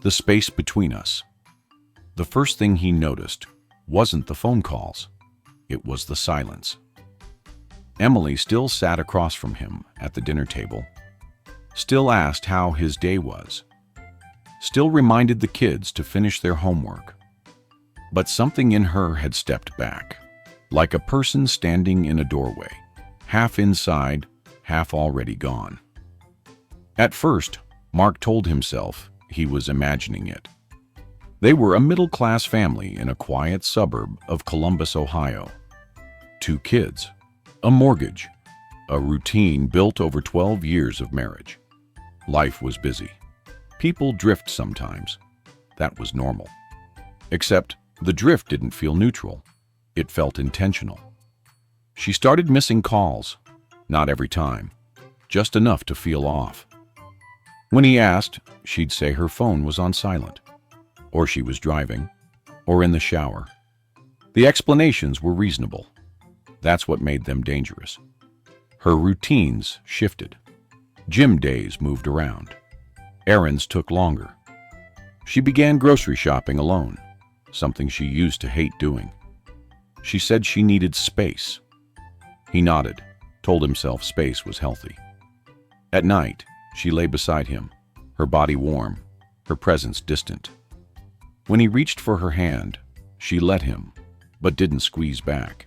the space between us. The first thing he noticed wasn't the phone calls. It was the silence. Emily still sat across from him at the dinner table, still asked how his day was, still reminded the kids to finish their homework. But something in her had stepped back, like a person standing in a doorway, half inside, half already gone. At first, Mark told himself he was imagining it. They were a middle-class family in a quiet suburb of Columbus, Ohio. 2 kids, a mortgage, a routine built over 12 years of marriage. Life was busy. People drift sometimes. That was normal. Except the drift didn't feel neutral. It felt intentional. She started missing calls, not every time, just enough to feel off. When he asked, she'd say her phone was on silent, or she was driving, or in the shower. The explanations were reasonable. That's what made them dangerous. Her routines shifted. Gym days moved around. Errands took longer. She began grocery shopping alone, something she used to hate doing. She said she needed space. He nodded, told himself space was healthy. At night, she lay beside him, her body warm, her presence distant. When he reached for her hand, she let him, but didn't squeeze back.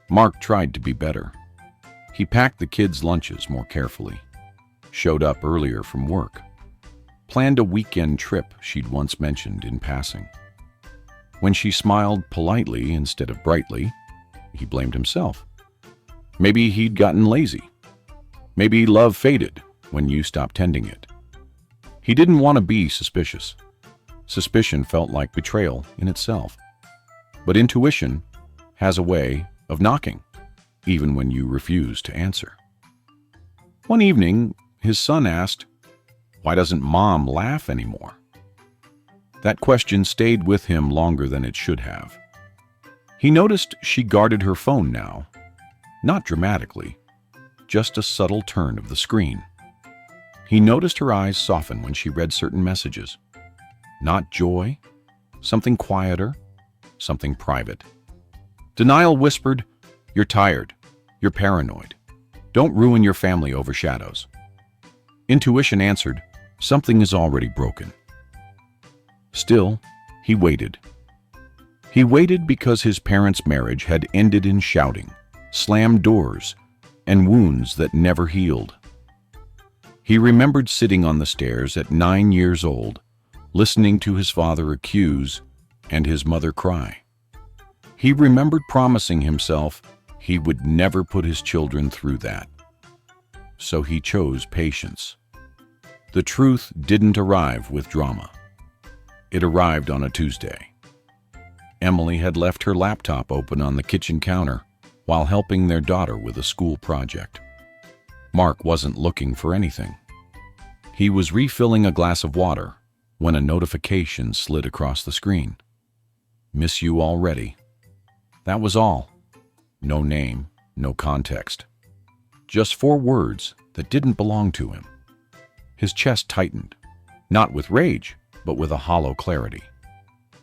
Mark tried to be better. He packed the kids' lunches more carefully, showed up earlier from work, planned a weekend trip she'd once mentioned in passing. When she smiled politely instead of brightly, he blamed himself. Maybe he'd gotten lazy. Maybe love faded when you stopped tending it. He didn't want to be suspicious. Suspicion felt like betrayal in itself. But intuition has a way of knocking, even when you refuse to answer. One evening, his son asked, "Why doesn't Mom laugh anymore?" That question stayed with him longer than it should have. He noticed she guarded her phone now, not dramatically, just a subtle turn of the screen. He noticed her eyes soften when she read certain messages. Not joy, something quieter, something private. Denial whispered, "You're tired. You're paranoid. Don't ruin your family over shadows." Intuition answered, "Something is already broken." Still, he waited. He waited because his parents' marriage had ended in shouting, slammed doors, and wounds that never healed. He remembered sitting on the stairs at 9 years old, listening to his father accuse and his mother cry. He remembered promising himself he would never put his children through that. So he chose patience. The truth didn't arrive with drama. It arrived on a Tuesday. Emily had left her laptop open on the kitchen counter while helping their daughter with a school project. Mark wasn't looking for anything. He was refilling a glass of water when a notification slid across the screen. "Miss you already." That was all. No name, no context. Just 4 words that didn't belong to him. His chest tightened, not with rage, but with a hollow clarity,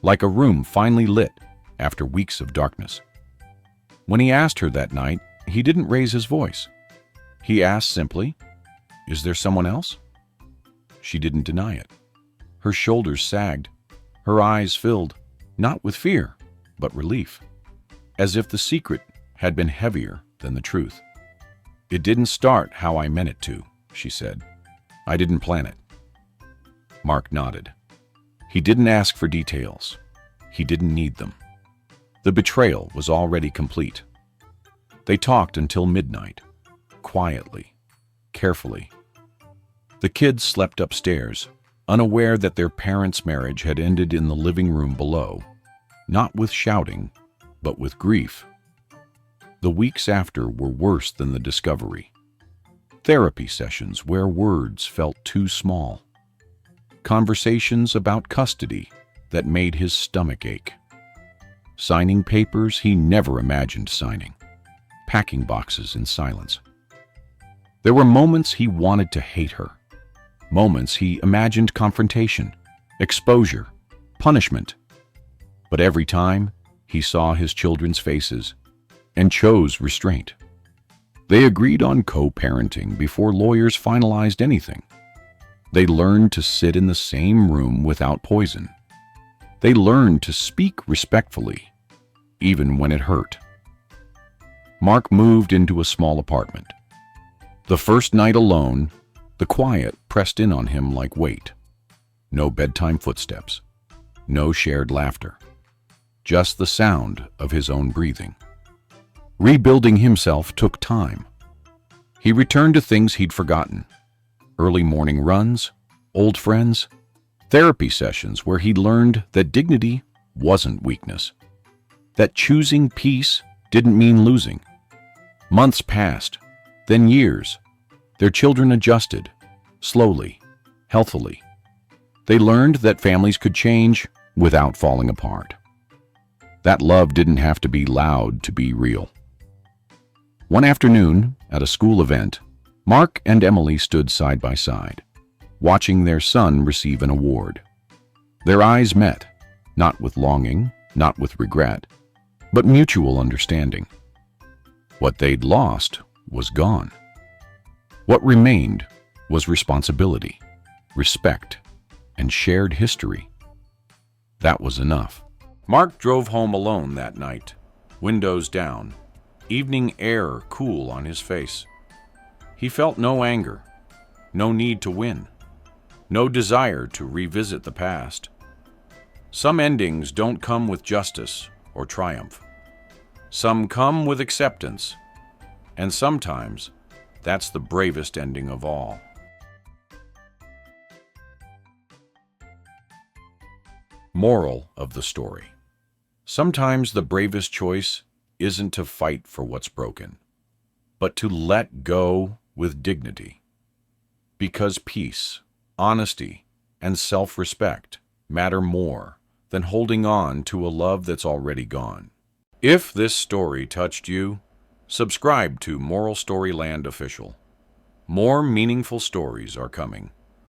like a room finally lit after weeks of darkness. When he asked her that night, he didn't raise his voice. He asked simply, "Is there someone else?" She didn't deny it. Her shoulders sagged, her eyes filled, not with fear, but relief, as if the secret had been heavier than the truth. "It didn't start how I meant it to," she said. "I didn't plan it." Mark nodded. He didn't ask for details. He didn't need them. The betrayal was already complete. They talked until midnight, quietly, carefully. The kids slept upstairs, unaware that their parents' marriage had ended in the living room below, not with shouting, but with grief. The weeks after were worse than the discovery. Therapy sessions where words felt too small. Conversations about custody that made his stomach ache. Signing papers he never imagined signing. Packing boxes in silence. There were moments he wanted to hate her. Moments he imagined confrontation. exposure, punishment. But every time, he saw his children's faces and chose restraint. They agreed on co-parenting before lawyers finalized anything. They learned to sit in the same room without poison. They learned to speak respectfully, even when it hurt. Mark moved into a small apartment. The first night alone, the quiet pressed in on him like weight. No bedtime footsteps, no shared laughter, just the sound of his own breathing. Rebuilding himself took time. He returned to things he'd forgotten: early morning runs, old friends, therapy sessions where he learned that dignity wasn't weakness, that choosing peace didn't mean losing. Months passed, then years. Their children adjusted, slowly, healthily. They learned that families could change without falling apart. That love didn't have to be loud to be real. One afternoon, at a school event, Mark and Emily stood side by side, watching their son receive an award. Their eyes met, not with longing, not with regret, but mutual understanding. What they'd lost was gone. What remained was responsibility, respect, and shared history. That was enough. Mark drove home alone that night, windows down, evening air cool on his face. He felt no anger, no need to win, no desire to revisit the past. Some endings don't come with justice or triumph. Some come with acceptance, and sometimes that's the bravest ending of all. Moral of the story: sometimes the bravest choice isn't to fight for what's broken, but to let go with dignity. Because peace, honesty, and self-respect matter more than holding on to a love that's already gone. If this story touched you, subscribe to Moral Storyland Official. More meaningful stories are coming.